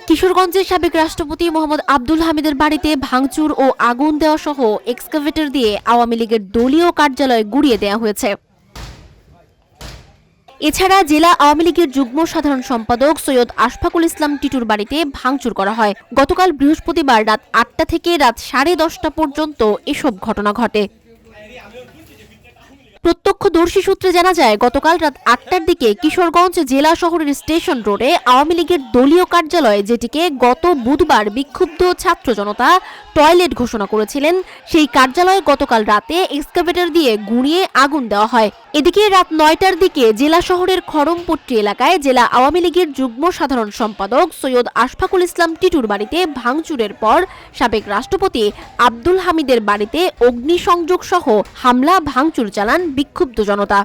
কিশোরগঞ্জের সাবেক রাষ্ট্রপতি মোহাম্মদ আব্দুল হামিদের বাড়িতে ভাঙচুর ও আগুন দেওয়া সহ এক্সকাভেটর দিয়ে আওয়ামী লীগের দলীয় কার্যালয় গুঁড়িয়ে দেওয়া হয়েছে। এছাড়া জেলা আওয়ামী লীগের যুগ্ম সাধারণ সম্পাদক সৈয়দ আশফাকুল ইসলাম টিটুর বাড়িতে ভাঙচুর করা হয়। গতকাল বৃহস্পতিবার রাত ৮টা থেকে রাত 10:30 পর্যন্ত এসব ঘটনা ঘটে। প্রত্যক্ষদর্শী সূত্রে জানা যায়, গতকাল রাত ৮টার দিকে কিশোরগঞ্জ জেলা শহরের স্টেশন রোডে আওয়ামী লীগের দলীয় কার্যালয়, যেটিকে গত বুধবার বিক্ষুব্ধ ছাত্র জনতা টয়লেট ঘোষণা করেছিলেন, সেই কার্যালয়ে গতকাল রাতে এক্সকাভেটর দিয়ে গুঁড়িয়ে আগুন দেওয়া হয়। এদিকে রাত ৯টার দিকে জেলা শহরের খড়মপট্টি এলাকায় জেলা আওয়ামী লীগের যুগ্ম সাধারণ সম্পাদক সৈয়দ আশফাকুল ইসলাম টিটুর বাড়িতে ভাঙচুরের পর সাবেক রাষ্ট্রপতি আব্দুল হামিদের বাড়িতে অগ্নিসংযোগ সহ হামলা ভাঙচুর চালান বিক্ষুব্ধ জনতা।